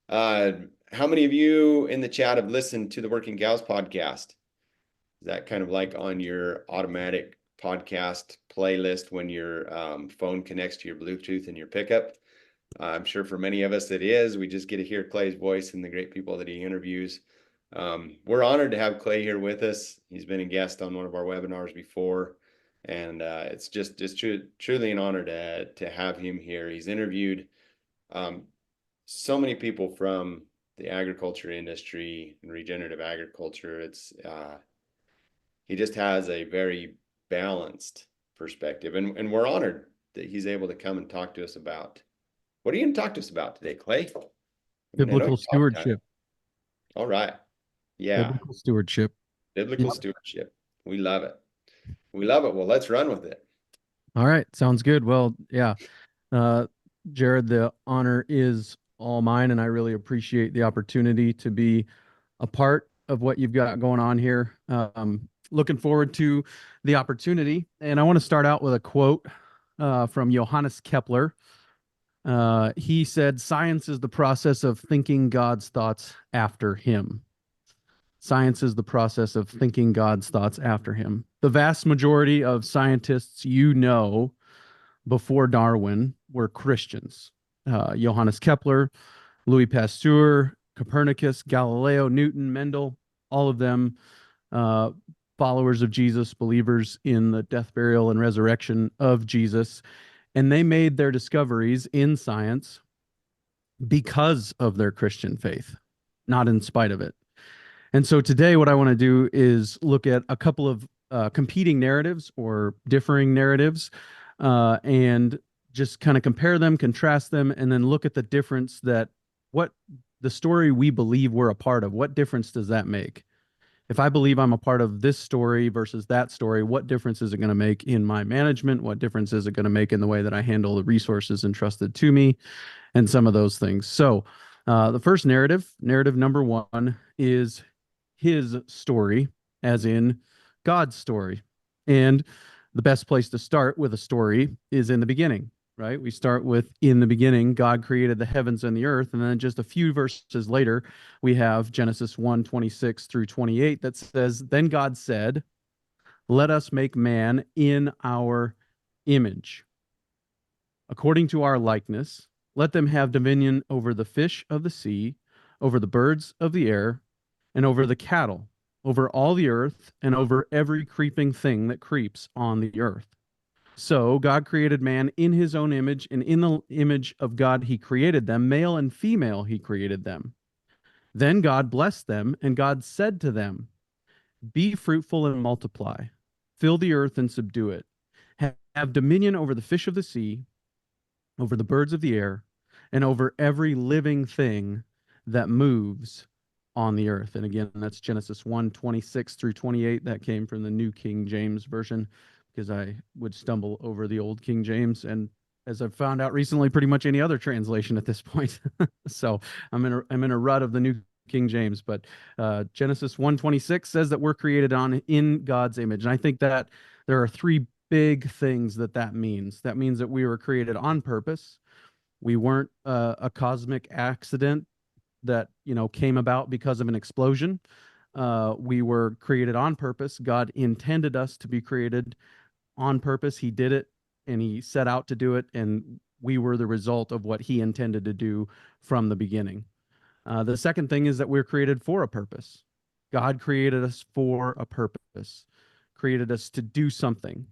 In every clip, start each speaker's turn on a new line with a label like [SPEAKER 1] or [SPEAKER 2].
[SPEAKER 1] Uh, how many of you in the chat have listened to the Working Gals podcast? Is that kind of like on your automatic podcast playlist when your phone connects to your Bluetooth and your pickup? I'm sure for many of us it is. We just get to hear Clay's voice and the great people that he interviews. We're honored to have Clay here with us. He's been a guest on one of our webinars before, and it's just truly an honor to have him here. He's interviewed um, so many people from the agriculture industry and regenerative agriculture. He just has a very balanced perspective, and we're honored that he's able to come and talk to us about. What are you going to talk to us about today, Clay? I mean, I know
[SPEAKER 2] Biblical
[SPEAKER 1] you talk time.
[SPEAKER 2] stewardship.
[SPEAKER 1] All right. Yeah.
[SPEAKER 2] Biblical stewardship.
[SPEAKER 1] Biblical
[SPEAKER 2] Yep.
[SPEAKER 1] stewardship. We love it. We love it. Well, let's run with it.
[SPEAKER 2] All right. Sounds good. Well, yeah. Uh, Jared, the honor is all mine, and I really appreciate the opportunity to be a part of what you've got going on here. Looking forward to the opportunity. And I want to start out with a quote from Johannes Kepler. He said, "Science is the process of thinking God's thoughts after him." Science is the process of thinking God's thoughts after him. The vast majority of scientists before Darwin were Christians. Johannes Kepler, Louis Pasteur, Copernicus, Galileo, Newton, Mendel, all of them uh, followers of Jesus, believers in the death, burial, and resurrection of Jesus. And they made their discoveries in science because of their Christian faith, not in spite of it. And so today, what I want to do is look at a couple of competing narratives or differing narratives and just kind of compare them, contrast them, and then look at the difference that what the story we believe we're a part of, what difference does that make? If I believe I'm a part of this story versus that story, what difference is it going to make in my management? What difference is it going to make in the way that I handle the resources entrusted to me and some of those things? So the first narrative number one, is his story, as in God's story. And the best place to start with a story is in the beginning, right? We start with, in the beginning, God created the heavens and the earth. And then just a few verses later, we have Genesis 1:26 through 28 that says, "Then God said, let us make man in our image, according to our likeness. Let them have dominion over the fish of the sea, over the birds of the air, and over the cattle, over all the earth, and over every creeping thing that creeps on the earth." So God created man in his own image, and in the image of God he created them, male and female he created them. Then God blessed them, and God said to them, "Be fruitful and multiply, fill the earth and subdue it, have dominion over the fish of the sea, over the birds of the air, and over every living thing that moves on the earth." And again, that's Genesis 1:26 through 28. That came from the New King James Version, because I would stumble over the old King James, and as I've found out recently, pretty much any other translation at this point. So I'm in a rut of the New King James, but Genesis 1:26 says that we're created in God's image. And I think that there are three big things that means. That means that we were created on purpose. We weren't a cosmic accident that came about because of an explosion. We were created on purpose. God intended us to be created on purpose. He did it, and he set out to do it, and we were the result of what he intended to do from the beginning. The second thing is that we're created for a purpose. God created us for a purpose, created us to do something.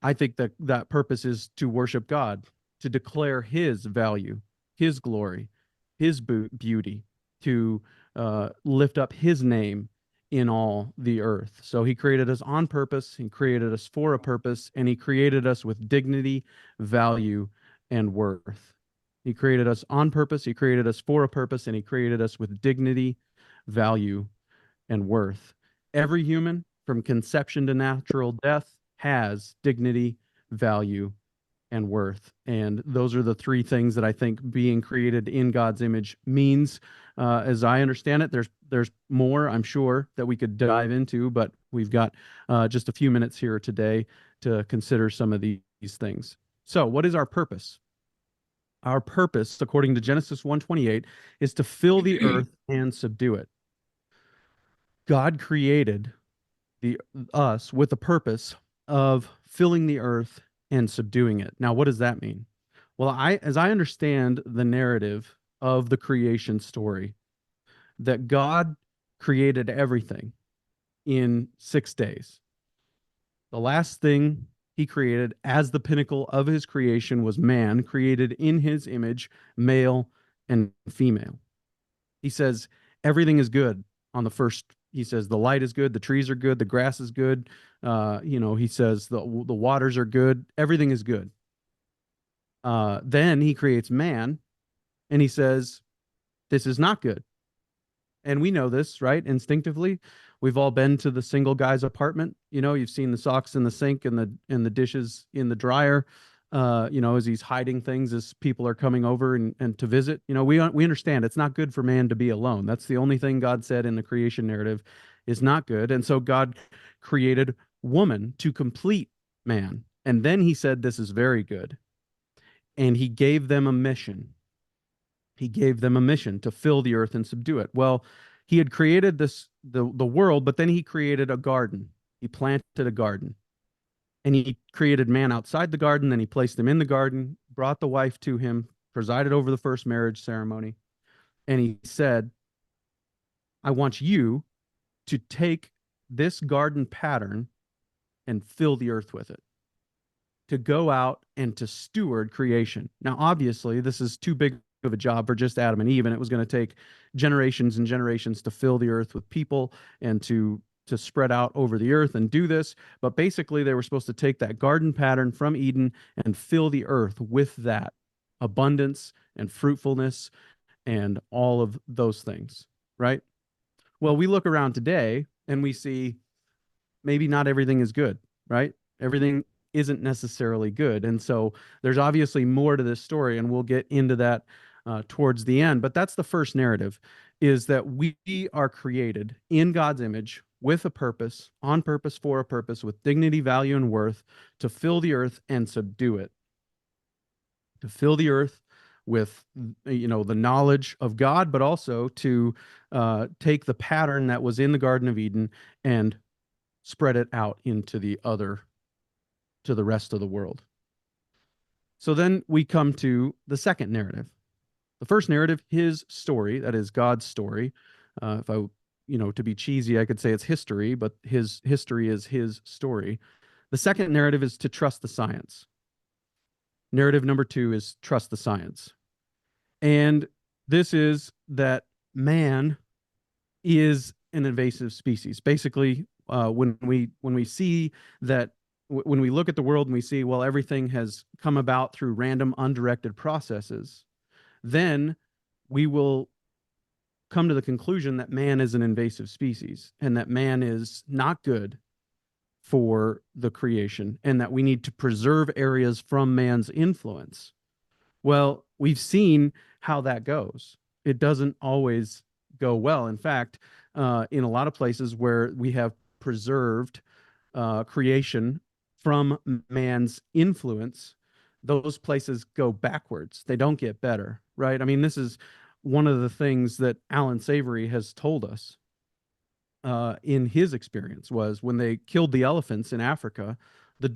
[SPEAKER 2] I think that that purpose is to worship God, to declare his value, his glory, his beauty, to lift up his name in all the earth. So he created us on purpose, he created us for a purpose, and he created us with dignity, value, and worth. He created us on purpose, he created us for a purpose, and he created us with dignity, value, and worth. Every human, from conception to natural death, has dignity, value, and worth. And those are the three things that I think being created in God's image means. As I understand it, there's more, I'm sure, that we could dive into, but we've got just a few minutes here today to consider some of these things. So what is our purpose? Our purpose, according to Genesis 1:28, is to fill the earth and subdue it. God created the us with the purpose of filling the earth and subduing it. Now, what does that mean? Well, as I understand the narrative of the creation story, that God created everything in 6 days. The last thing he created as the pinnacle of his creation was man, created in his image, male and female. He says everything is good on the first. He says the light is good, the trees are good, the grass is good. He says the waters are good, everything is good. Then he creates man, and he says this is not good. And we know this, right? Instinctively, we've all been to the single guy's apartment. You've seen the socks in the sink and the dishes in the dryer. As he's hiding things as people are coming over and to visit. We understand it's not good for man to be alone. That's the only thing God said in the creation narrative is not good. And so God created woman to complete man. And then he said, this is very good. And he gave them a mission. He gave them a mission to fill the earth and subdue it. Well, he had created the world, but then he created a garden. He planted a garden. And he created man outside the garden. Then he placed him in the garden, brought the wife to him, presided over the first marriage ceremony. And he said, I want you to take this garden pattern and fill the earth with it, to go out and to steward creation. Now, obviously, this is too big of a job for just Adam and Eve, and it was going to take generations and generations to fill the earth with people and to spread out over the earth and do this. But basically, they were supposed to take that garden pattern from Eden and fill the earth with that abundance and fruitfulness and all of those things, right? Well, we look around today and we see maybe not everything is good, right? Everything isn't necessarily good. And so there's obviously more to this story, and we'll get into that towards the end. But that's the first narrative, is that we are created in God's image with a purpose, on purpose, for a purpose, with dignity, value, and worth, to fill the earth and subdue it. To fill the earth with, the knowledge of God, but also to take the pattern that was in the Garden of Eden and spread it out into the rest of the world. So then we come to the second narrative. The first narrative, his story, that is God's story. If I, to be cheesy, I could say it's history, but his history is his story. The second narrative is to trust the science. Narrative number 2 is trust the science. And this is that man is an invasive species. Basically, when we see that, when we look at the world and we see, well, everything has come about through random, undirected processes, then we will come to the conclusion that man is an invasive species and that man is not good for the creation and that we need to preserve areas from man's influence. Well, we've seen how that goes. It doesn't always go well. In fact, in a lot of places where we have preserved creation from man's influence, those places go backwards. They don't get better, right? I mean, this is one of the things that Alan Savory has told us in his experience, was when they killed the elephants in Africa, the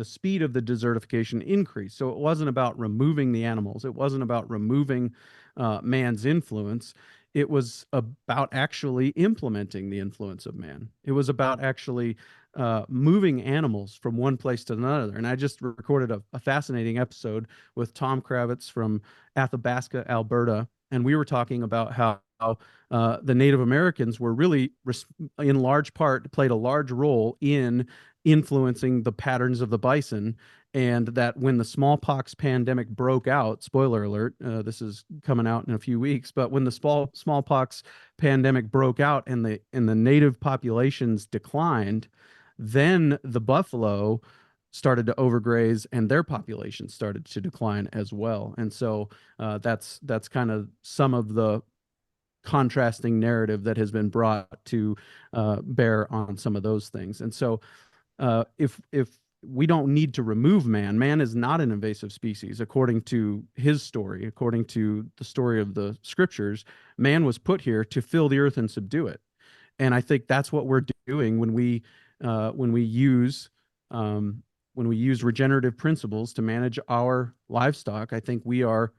[SPEAKER 2] speed of the desertification increased. So it wasn't about removing the animals. It wasn't about removing man's influence. It was about actually implementing the influence of man. It was about actually moving animals from one place to another. And I just recorded a fascinating episode with Tom Kravitz from Athabasca, Alberta. And we were talking about how the Native Americans were really, in large part, played a large role in influencing the patterns of the bison. And that when the smallpox pandemic broke out, spoiler alert, this is coming out in a few weeks, but when the smallpox pandemic broke out and the native populations declined, then the buffalo started to overgraze and their population started to decline as well. And so that's kind of some of the contrasting narrative that has been brought to bear on some of those things. And so if we don't need to remove man. Man is not an invasive species, according to his story, according to the story of the scriptures. Man was put here to fill the earth and subdue it. And I think that's what we're doing when we use when we use regenerative principles to manage our livestock. I think we are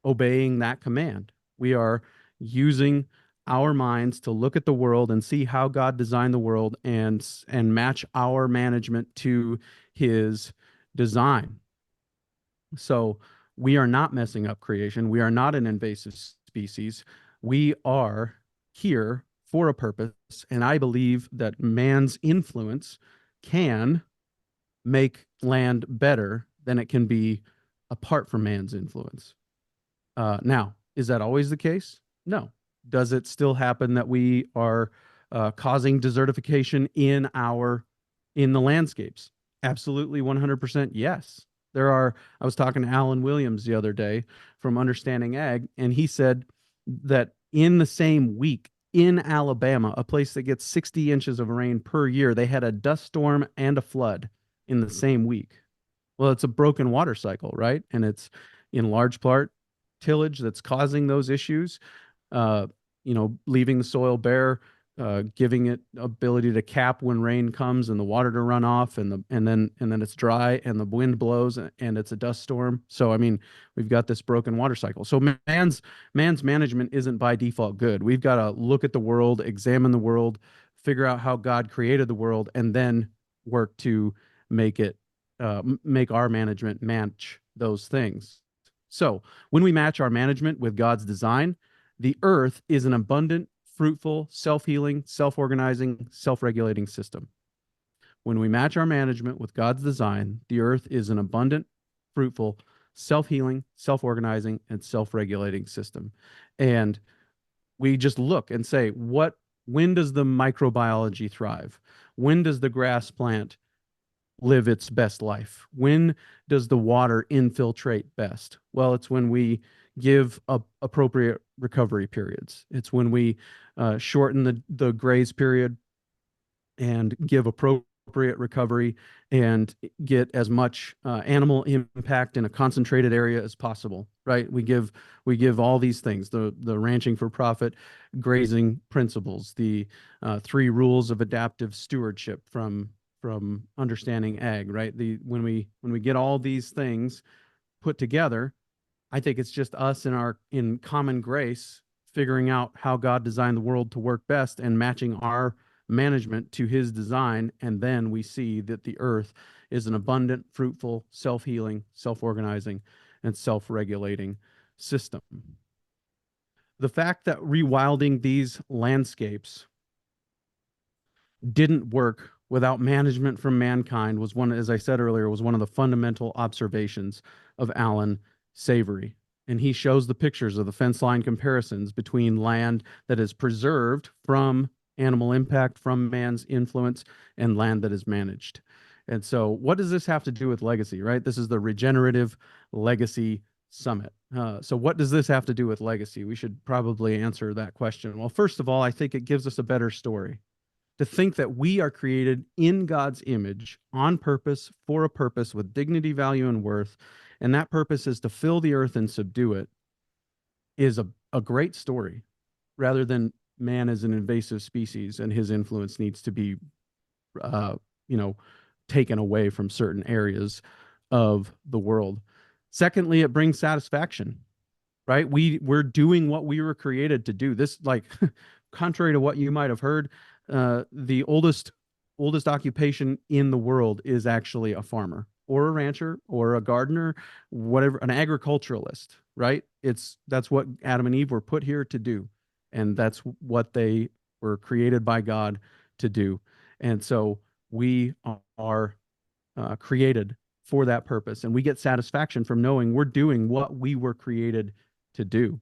[SPEAKER 2] obeying that command. We are using our minds to look at the world and see how God designed the world and match our management to his design. So we are not messing up creation. We are not an invasive species. We are here for a purpose. And I believe that man's influence can make land better than it can be apart from man's influence. Now, is that always the case? No. Does it still happen that we are causing desertification in the landscapes? Absolutely, 100% yes. I was talking to Alan Williams the other day from Understanding Ag, and he said that in the same week in Alabama, a place that gets 60 inches of rain per year, they had a dust storm and a flood in the same week. Well, it's a broken water cycle, right? And it's in large part tillage that's causing those issues. Uh, leaving the soil bare, giving it ability to cap when rain comes and the water to run off, and then it's dry and the wind blows and it's a dust storm. So I mean, we've got this broken water cycle. So man's management isn't by default good. We've got to look at the world, examine the world, figure out how God created the world, and then work to make our management match those things. So when we match our management with God's design, the earth is an abundant, fruitful, self-healing, self-organizing, self-regulating system. When we match our management with God's design, the earth is an abundant, fruitful, self-healing, self-organizing, and self-regulating system. And we just look and say, when does the microbiology thrive? When does the grass plant live its best life? When does the water infiltrate best? Well, it's when we give appropriate recovery periods. It's when we shorten the graze period and give appropriate recovery and get as much animal impact in a concentrated area as possible, right? We give all these things, the ranching for profit, grazing principles, the 3 rules of adaptive stewardship from Understanding Ag, right? When we get all these things put together, I think it's just us in common grace figuring out how God designed the world to work best and matching our management to his design. And then we see that the earth is an abundant, fruitful, self-healing, self-organizing, and self-regulating system. The fact that rewilding these landscapes didn't work without management from mankind was as I said earlier, was one of the fundamental observations of Alan Savory. And he shows the pictures of the fence line comparisons between land that is preserved from animal impact, from man's influence, and land that is managed. And so what does this have to do with legacy, right? This is the Regenerative Legacy Summit. So what does this have to do with legacy? We should probably answer that question. Well, first of all, I think it gives us a better story. To think that we are created in God's image on purpose, for a purpose, with dignity, value, and worth, and that purpose is to fill the earth and subdue it, is a great story, rather than man as an invasive species and his influence needs to be, taken away from certain areas of the world. Secondly, it brings satisfaction, right? We're doing what we were created to do. This, like, contrary to what you might have heard, the oldest occupation in the world is actually a farmer or a rancher or a gardener, whatever, an agriculturalist, right? That's what Adam and Eve were put here to do. And that's what they were created by God to do. And so we are created for that purpose. And we get satisfaction from knowing we're doing what we were created to do.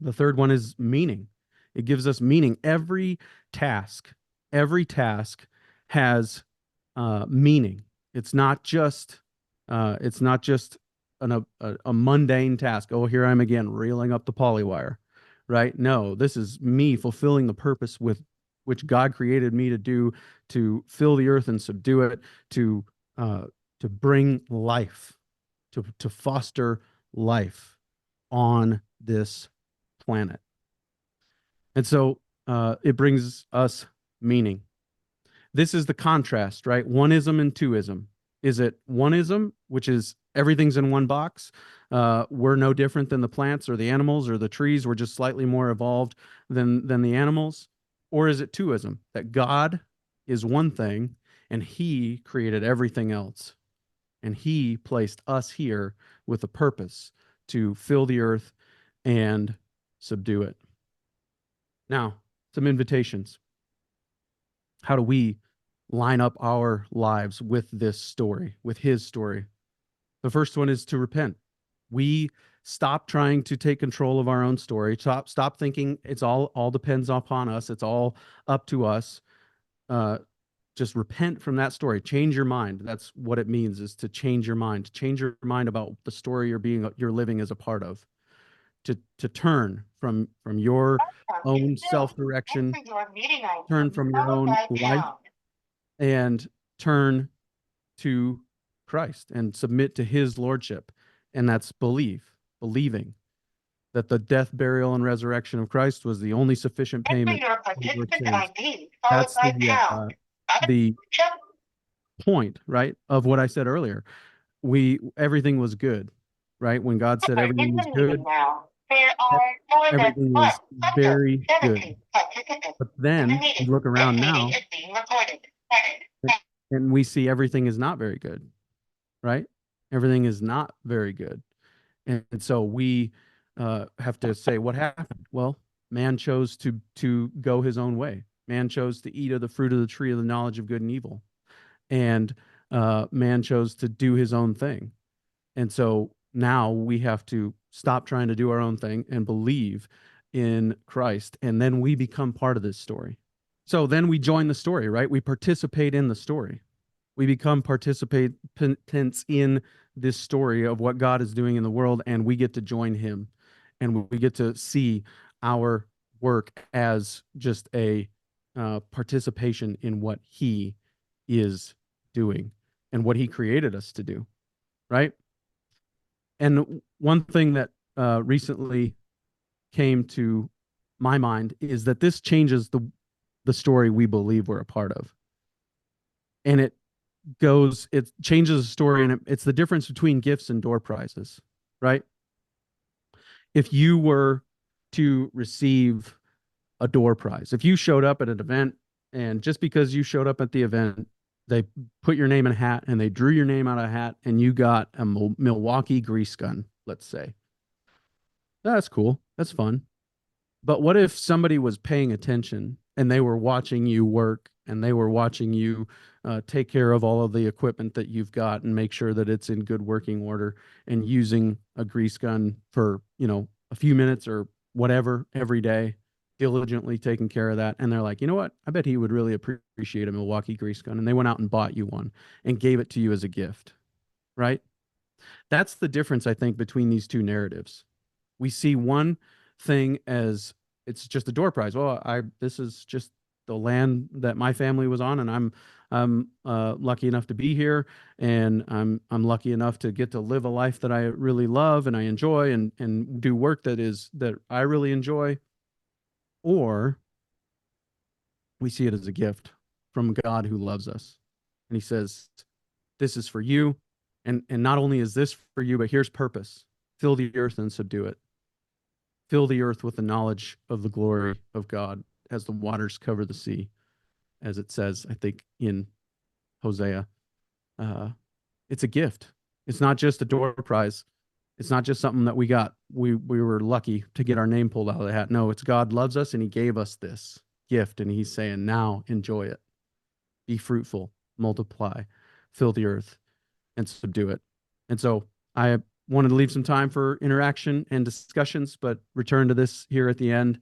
[SPEAKER 2] The third one is meaning. It gives us meaning. Every task has meaning. It's not just a mundane task. Oh, here I'm again reeling up the polywire, right? No, this is me fulfilling the purpose with which God created me to do, to fill the earth and subdue it, to uh, to bring life, to foster life on this planet. And so it brings us meaning. This is the contrast, right? Oneism and twoism. Is it oneism, which is everything's in one box? We're no different than the plants or the animals or the trees. We're just slightly more evolved than the animals. Or is it twoism, that God is one thing and he created everything else? And he placed us here with a purpose to fill the earth and subdue it. Now, some invitations. How do we line up our lives with this story, with his story? The first one is to repent. We stop trying to take control of our own story. Stop thinking it's all depends upon us. It's all up to us. Just repent from that story. Change your mind. That's what it means, is to change your mind. Change your mind about the story you're living as a part of. To turn from your own self-direction, turn from your own life, and turn to Christ and submit to his lordship. And that's believing that the death, burial, and resurrection of Christ was the only sufficient payment for sins. That's the point, right, of what I said earlier. Everything was good, right? When God said everything was good, everything was very good. But then we look around now and we see everything is not very good, right? Everything is not very good. And so we have to say, what happened? Well, man chose to go his own way. Man chose to eat of the fruit of the tree of the knowledge of good and evil. And man chose to do his own thing. And so now we have to stop trying to do our own thing and believe in Christ. And then we become part of this story. So then we join the story, right? We participate in the story. We become participants in this story of what God is doing in the world, and we get to join him. And we get to see our work as just a participation in what he is doing and what he created us to do, right? And one thing that recently came to my mind is that this changes the story we believe we're a part of. And it changes the story, and it's the difference between gifts and door prizes, right? If you were to receive a door prize, if you showed up at an event, and just because you showed up at the event, they put your name in a hat and they drew your name out of a hat and you got a Milwaukee grease gun, let's say. That's cool. That's fun. But what if somebody was paying attention and they were watching you work and they were watching you take care of all of the equipment that you've got and make sure that it's in good working order, and using a grease gun for, a few minutes or whatever every day, diligently taking care of that. And they're like, you know what? I bet he would really appreciate a Milwaukee grease gun. And they went out and bought you one and gave it to you as a gift, right? That's the difference, I think, between these two narratives. We see one thing as it's just a door prize. Well, this is just the land that my family was on, and I'm lucky enough to be here, and I'm lucky enough to get to live a life that I really love and I enjoy, and do work that I really enjoy. Or we see it as a gift from God who loves us, and he says, this is for you, and not only is this for you, but here's purpose: fill the earth and subdue it. Fill the earth with the knowledge of the glory of God as the waters cover the sea, as it says, I think, in Hosea. It's a gift. It's not just a door prize. It's not just something that we got. We were lucky to get our name pulled out of the hat. No, it's God loves us and he gave us this gift, and he's saying, now enjoy it. Be fruitful, multiply, fill the earth, and subdue it. And so I wanted to leave some time for interaction and discussions, but return to this here at the end.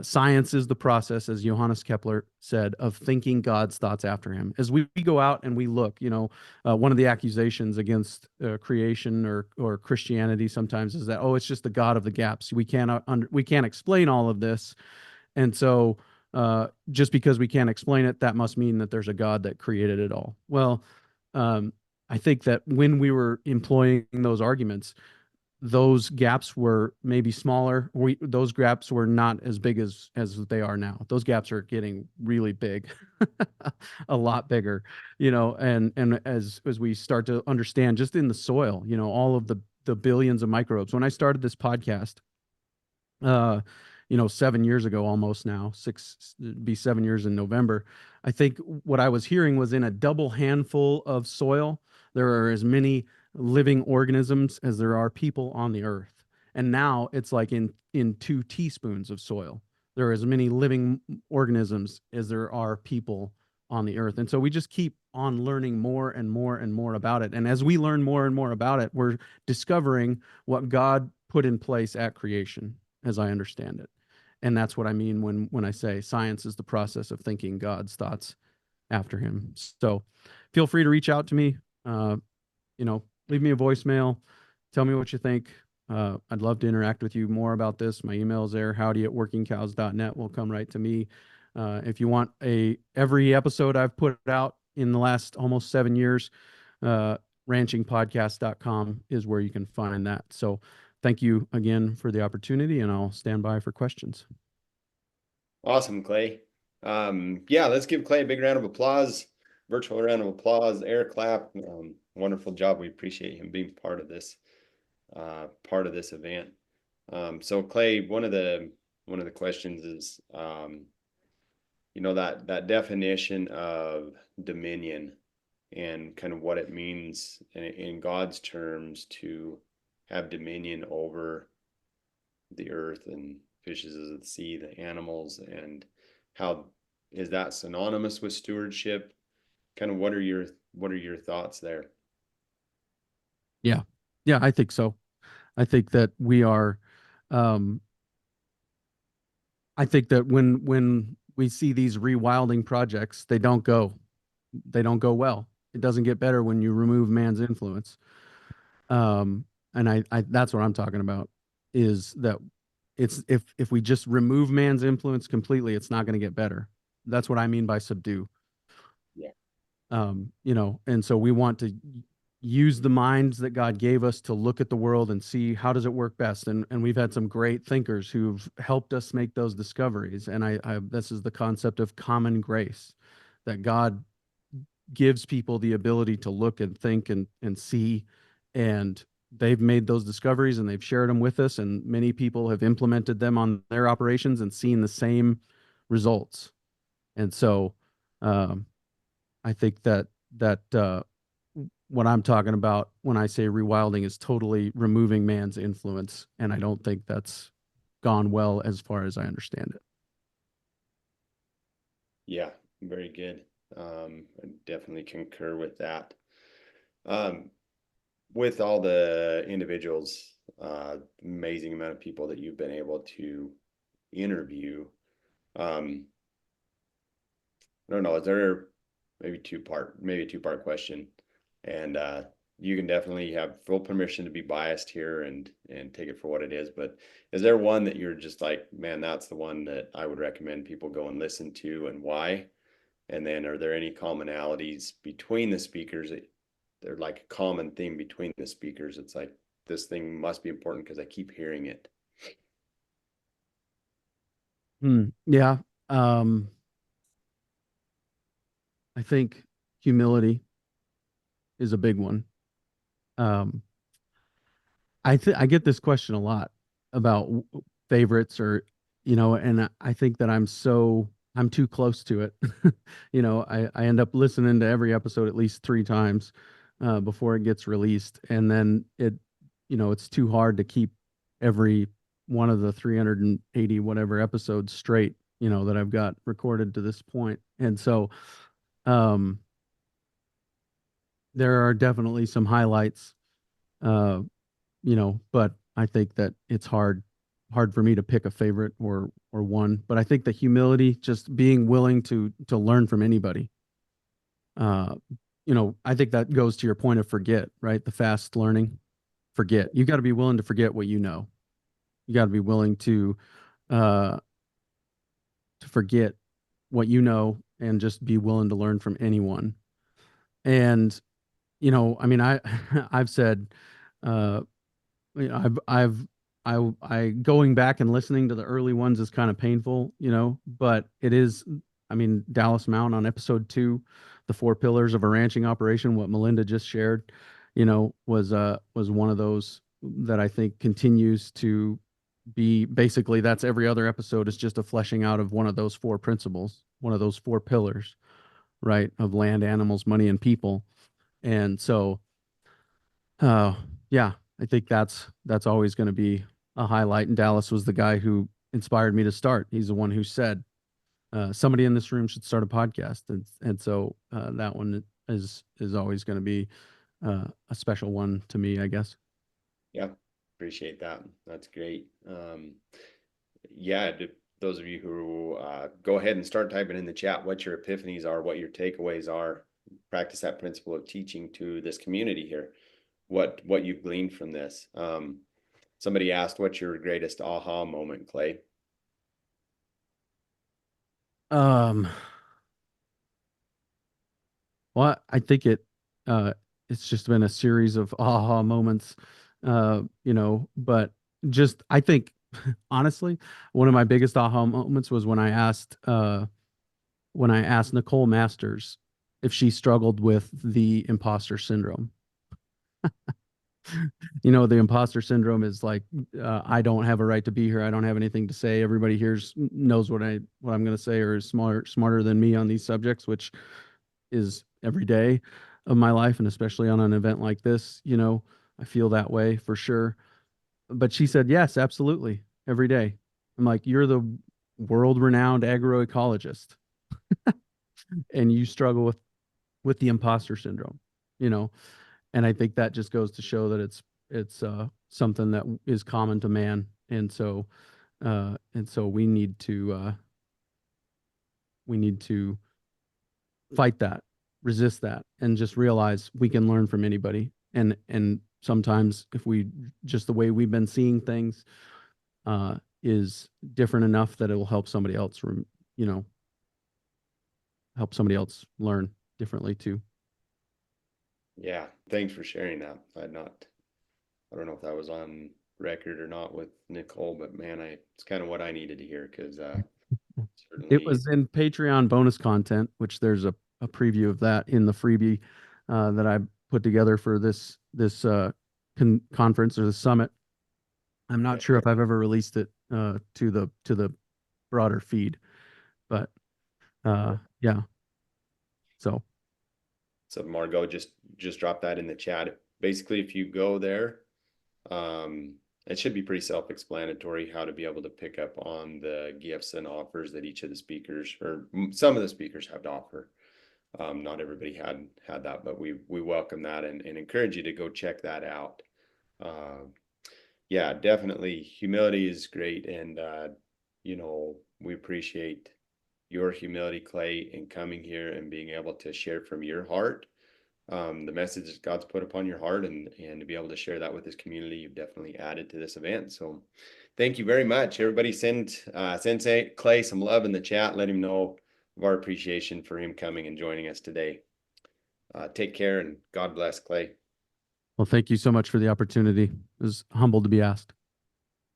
[SPEAKER 2] Science is the process, as Johannes Kepler said, of thinking God's thoughts after him. As we go out and we look, one of the accusations against creation or Christianity sometimes is that, oh, it's just the God of the gaps. We can't explain all of this. And so Just because we can't explain it, that must mean that there's a God that created it all. Well, um, I think that when we were employing those arguments, those gaps were maybe smaller. Those gaps were not as big as they are now. Those gaps are getting really big, a lot bigger, and as we start to understand just in the soil, all of the billions of microbes. When I started this podcast, uh, 7 years ago, almost now, be 7 years in November, I think what I was hearing was in a double handful of soil, there are as many living organisms as there are people on the earth. And now it's like in 2 teaspoons of soil, there are as many living organisms as there are people on the earth. And so we just keep on learning more and more and more about it. And as we learn more and more about it, we're discovering what God put in place at creation, as I understand it. And that's what I mean when I say science is the process of thinking God's thoughts after him. So feel free to reach out to me. Leave me a voicemail. Tell me what you think. I'd love to interact with you more about this. My email is there, howdy@workingcows.net will come right to me. If you want every episode I've put out in the last almost 7 years, ranchingpodcast.com is where you can find that. So thank you again for the opportunity, and I'll stand by for questions.
[SPEAKER 1] Awesome, Clay. Yeah, let's give Clay a big round of applause, virtual round of applause, air clap. Wonderful job. We appreciate him being part of this event. So Clay, one of the questions is, that definition of dominion and kind of what it means in God's terms to have dominion over the earth and fishes of the sea, the animals, and how is that synonymous with stewardship? Kind of what are your thoughts there?
[SPEAKER 2] Yeah. Yeah, I think so. I think that we are um I think that when we see these rewilding projects, they don't go well. It doesn't get better when you remove man's influence. And I that's what I'm talking about, is that it's if we just remove man's influence completely, it's not going to get better. That's what I mean by subdue.
[SPEAKER 1] Yeah.
[SPEAKER 2] And so we want to use the minds that God gave us to look at the world and see how does it work best. And we've had some great thinkers who've helped us make those discoveries. And I this is the concept of common grace, that God gives people the ability to look and think and see, and they've made those discoveries and they've shared them with us, and many people have implemented them on their operations and seen the same results. And so um, I think that what I'm talking about when I say rewilding is totally removing man's influence, and I don't think that's gone well as far as I understand it.
[SPEAKER 1] Yeah, very good. I definitely concur with that. Um, with all the individuals, amazing amount of people that you've been able to interview, I don't know, is there maybe a two-part question? And you can definitely have full permission to be biased here and take it for what it is. But is there one that you're just like, man, that's the one that I would recommend people go and listen to, and why? And then are there any commonalities between the speakers? They're like a common theme between the speakers. It's like, this thing must be important because I keep hearing it.
[SPEAKER 2] Yeah. Um, I think humility is a big one. Um, I get this question a lot about favorites, or and I think that I'm too close to it. I end up listening to every episode at least 3 times before it gets released, and then it's too hard to keep every one of the 380 whatever episodes straight, that I've got recorded to this point. And so um there are definitely some highlights. Uh, but I think that it's hard for me to pick a favorite or one. But I think the humility, just being willing to learn from anybody. Uh, I think that goes to your point of forget, right? The fast learning, forget. You got to be willing to forget what you know. You got to be willing to forget what you know and just be willing to learn from anyone. And, I mean, I've said, uh, I going back and listening to the early ones is kind of painful, but it is, I mean, Dallas Mountain on episode 2, the 4 pillars of a ranching operation, what Melinda just shared, was one of those that I think continues to be basically that's every other episode is just a fleshing out of one of those 4 principles, one of those 4 pillars, right? Of land, animals, money, and people. And so, uh, yeah, I think that's always going to be a highlight. And Dallas was the guy who inspired me to start. He's the one who said somebody in this room should start a podcast, and so that one is always going to be a special one to me, I guess.
[SPEAKER 1] Yeah, appreciate that. That's great. Yeah, those of you who go ahead and start typing in the chat what your epiphanies are, what your takeaways are, practice that principle of teaching to this community here, what you've gleaned from this. Somebody asked, what's your greatest aha moment, Clay?
[SPEAKER 2] Um, well, I think it's just been a series of aha moments, but just I think honestly, one of my biggest aha moments was when I asked Nicole Masters if she struggled with the imposter syndrome. The imposter syndrome is like, I don't have a right to be here. I don't have anything to say. Everybody here knows what I'm going to say or is smarter than me on these subjects, which is every day of my life. And especially on an event like this, I feel that way for sure. But she said, yes, absolutely. Every day. I'm like, you're the world renowned agroecologist and you struggle with the imposter syndrome, you know, and I think that just goes to show that it's something that is common to man, and so we need to fight that, resist that, and just realize we can learn from anybody, and sometimes if we just the way we've been seeing things is different enough that it will help somebody else, you know, help somebody else learn differently too.
[SPEAKER 1] Yeah, thanks for sharing that. I don't know if that was on record or not with Nicole, but man, it's kind of what I needed to hear because
[SPEAKER 2] It
[SPEAKER 1] certainly,
[SPEAKER 2] was in Patreon bonus content, which there's a preview of that in the freebie that I put together for this conference or the summit. I'm not sure if I've ever released it to the broader feed, but yeah. So
[SPEAKER 1] so Margot just dropped that in the chat. Basically, if you go there, it should be pretty self-explanatory how to be able to pick up on the gifts and offers that each of the speakers or some of the speakers have to offer. Not everybody had that, but we welcome that and encourage you to go check that out. Yeah, definitely. Humility is great, and we appreciate your humility, Clay, in coming here and being able to share from your heart the message that God's put upon your heart, and to be able to share that with this community. You've definitely added to this event, so thank you very much. Everybody send Sensei Clay some love in the chat. Let him know of our appreciation for him coming and joining us today. Take care, and God bless, Clay.
[SPEAKER 2] well, thank you so much for the opportunity. I was humbled to be asked.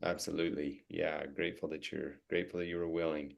[SPEAKER 1] Absolutely. Yeah, grateful that you were willing.